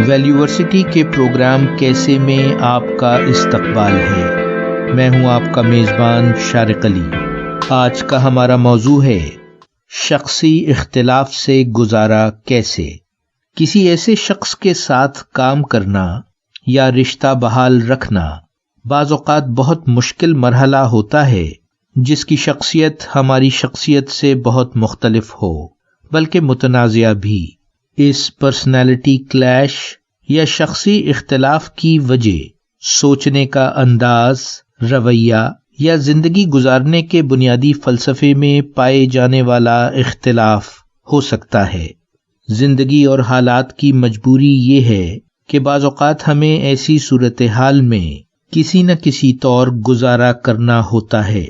ویلیورسٹی کے پروگرام کیسے میں آپ کا استقبال ہے۔ میں ہوں آپ کا میزبان شارق علی۔ آج کا ہمارا موضوع ہے شخصی اختلاف سے گزارا کیسے۔ کسی ایسے شخص کے ساتھ کام کرنا یا رشتہ بحال رکھنا بعض اوقات بہت مشکل مرحلہ ہوتا ہے، جس کی شخصیت ہماری شخصیت سے بہت مختلف ہو، بلکہ متنازعہ بھی۔ اس پرسنالٹی کلیش یا شخصی اختلاف کی وجہ سوچنے کا انداز، رویہ یا زندگی گزارنے کے بنیادی فلسفے میں پائے جانے والا اختلاف ہو سکتا ہے۔ زندگی اور حالات کی مجبوری یہ ہے کہ بعض اوقات ہمیں ایسی صورتحال میں کسی نہ کسی طور گزارا کرنا ہوتا ہے۔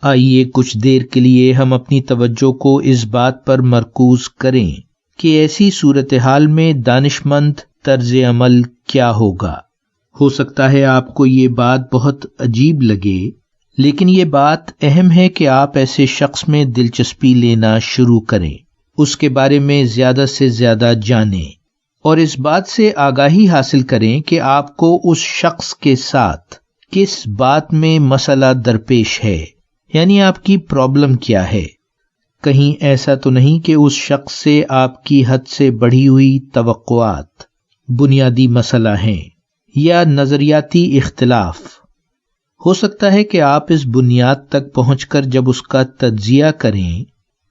آئیے کچھ دیر کے لیے ہم اپنی توجہ کو اس بات پر مرکوز کریں کہ ایسی صورتحال میں دانش مند طرز عمل کیا ہوگا۔ ہو سکتا ہے آپ کو یہ بات بہت عجیب لگے، لیکن یہ بات اہم ہے کہ آپ ایسے شخص میں دلچسپی لینا شروع کریں، اس کے بارے میں زیادہ سے زیادہ جانیں اور اس بات سے آگاہی حاصل کریں کہ آپ کو اس شخص کے ساتھ کس بات میں مسئلہ درپیش ہے، یعنی آپ کی پرابلم کیا ہے۔ کہیں ایسا تو نہیں کہ اس شخص سے آپ کی حد سے بڑھی ہوئی توقعات بنیادی مسئلہ ہیں، یا نظریاتی اختلاف۔ ہو سکتا ہے کہ آپ اس بنیاد تک پہنچ کر جب اس کا تجزیہ کریں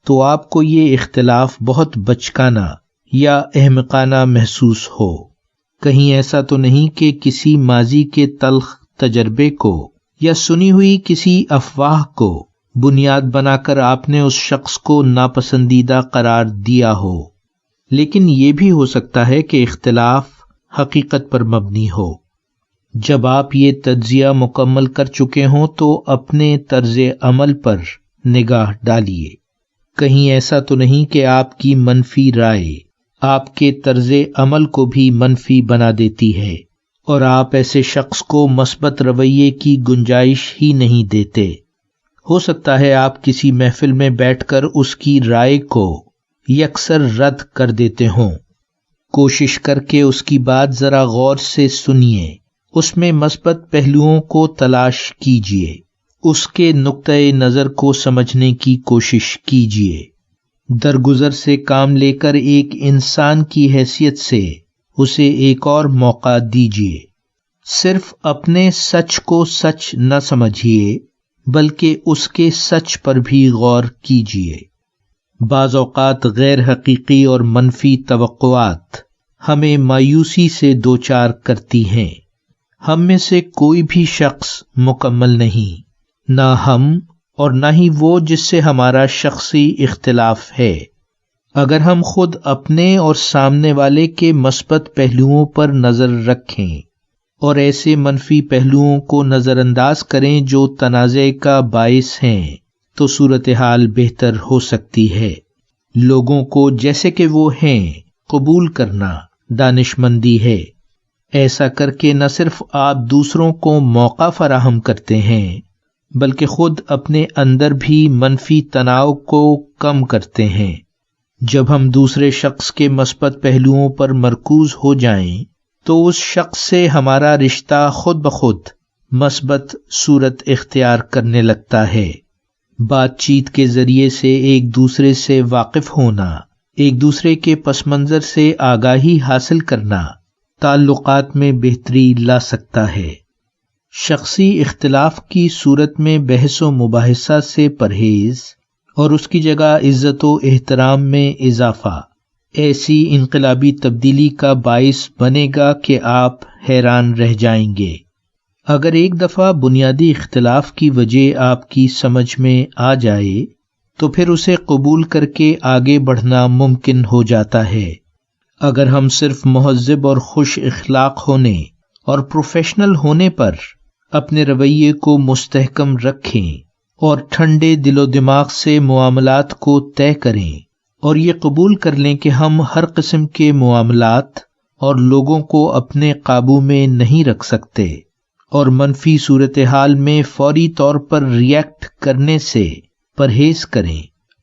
تو آپ کو یہ اختلاف بہت بچکانہ یا احمقانہ محسوس ہو۔ کہیں ایسا تو نہیں کہ کسی ماضی کے تلخ تجربے کو یا سنی ہوئی کسی افواہ کو بنیاد بنا کر آپ نے اس شخص کو ناپسندیدہ قرار دیا ہو، لیکن یہ بھی ہو سکتا ہے کہ اختلاف حقیقت پر مبنی ہو۔ جب آپ یہ تجزیہ مکمل کر چکے ہوں تو اپنے طرز عمل پر نگاہ ڈالیے۔ کہیں ایسا تو نہیں کہ آپ کی منفی رائے آپ کے طرز عمل کو بھی منفی بنا دیتی ہے اور آپ ایسے شخص کو مثبت رویے کی گنجائش ہی نہیں دیتے۔ ہو سکتا ہے آپ کسی محفل میں بیٹھ کر اس کی رائے کو یکسر رد کر دیتے ہوں۔ کوشش کر کے اس کی بات ذرا غور سے سنیے، اس میں مثبت پہلوؤں کو تلاش کیجیے، اس کے نقطۂ نظر کو سمجھنے کی کوشش کیجیے۔ درگزر سے کام لے کر ایک انسان کی حیثیت سے اسے ایک اور موقع دیجیے۔ صرف اپنے سچ کو سچ نہ سمجھیے، بلکہ اس کے سچ پر بھی غور کیجیے۔ بعض اوقات غیر حقیقی اور منفی توقعات ہمیں مایوسی سے دوچار کرتی ہیں۔ ہم میں سے کوئی بھی شخص مکمل نہیں، نہ ہم اور نہ ہی وہ جس سے ہمارا شخصی اختلاف ہے۔ اگر ہم خود اپنے اور سامنے والے کے مثبت پہلوؤں پر نظر رکھیں اور ایسے منفی پہلوؤں کو نظر انداز کریں جو تنازع کا باعث ہیں، تو صورتحال بہتر ہو سکتی ہے۔ لوگوں کو جیسے کہ وہ ہیں قبول کرنا دانش مندی ہے۔ ایسا کر کے نہ صرف آپ دوسروں کو موقع فراہم کرتے ہیں، بلکہ خود اپنے اندر بھی منفی تناؤ کو کم کرتے ہیں۔ جب ہم دوسرے شخص کے مثبت پہلوؤں پر مرکوز ہو جائیں تو اس شخص سے ہمارا رشتہ خود بخود مثبت صورت اختیار کرنے لگتا ہے۔ بات چیت کے ذریعے سے ایک دوسرے سے واقف ہونا، ایک دوسرے کے پس منظر سے آگاہی حاصل کرنا تعلقات میں بہتری لا سکتا ہے۔ شخصی اختلاف کی صورت میں بحث و مباحثہ سے پرہیز اور اس کی جگہ عزت و احترام میں اضافہ ایسی انقلابی تبدیلی کا باعث بنے گا کہ آپ حیران رہ جائیں گے۔ اگر ایک دفعہ بنیادی اختلاف کی وجہ آپ کی سمجھ میں آ جائے تو پھر اسے قبول کر کے آگے بڑھنا ممکن ہو جاتا ہے۔ اگر ہم صرف مہذب اور خوش اخلاق ہونے اور پروفیشنل ہونے پر اپنے رویے کو مستحکم رکھیں اور ٹھنڈے دل و دماغ سے معاملات کو طے کریں اور یہ قبول کر لیں کہ ہم ہر قسم کے معاملات اور لوگوں کو اپنے قابو میں نہیں رکھ سکتے اور منفی صورتحال میں فوری طور پر ریئیکٹ کرنے سے پرہیز کریں،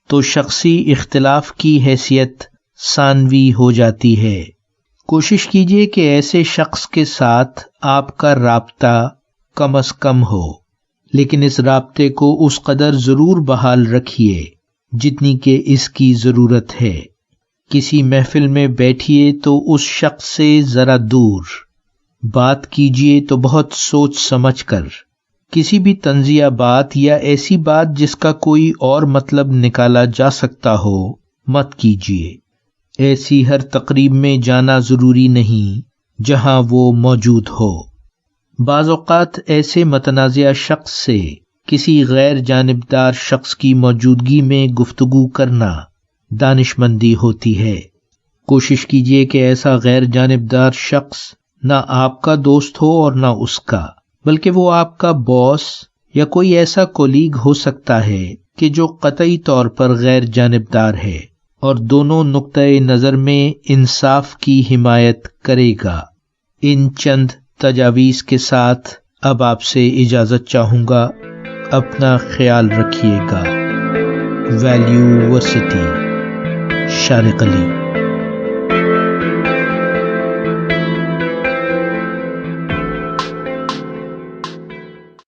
تو شخصی اختلاف کی حیثیت ثانوی ہو جاتی ہے۔ کوشش کیجیے کہ ایسے شخص کے ساتھ آپ کا رابطہ کم از کم ہو، لیکن اس رابطے کو اس قدر ضرور بحال رکھیے جتنی کہ اس کی ضرورت ہے۔ کسی محفل میں بیٹھیے تو اس شخص سے ذرا دور، بات کیجیے تو بہت سوچ سمجھ کر۔ کسی بھی طنزیہ بات یا ایسی بات جس کا کوئی اور مطلب نکالا جا سکتا ہو مت کیجیے۔ ایسی ہر تقریب میں جانا ضروری نہیں جہاں وہ موجود ہو۔ بعض اوقات ایسے متنازع شخص سے کسی غیر جانبدار شخص کی موجودگی میں گفتگو کرنا دانش مندی ہوتی ہے۔ کوشش کیجیے کہ ایسا غیر جانبدار شخص نہ آپ کا دوست ہو اور نہ اس کا، بلکہ وہ آپ کا باس یا کوئی ایسا کولیگ ہو سکتا ہے کہ جو قطعی طور پر غیر جانبدار ہے اور دونوں نقطۂ نظر میں انصاف کی حمایت کرے گا۔ ان چند تجاویز کے ساتھ اب آپ سے اجازت چاہوں گا۔ اپنا خیال رکھیے گا۔ ویلیو ورسٹی، شارق علی۔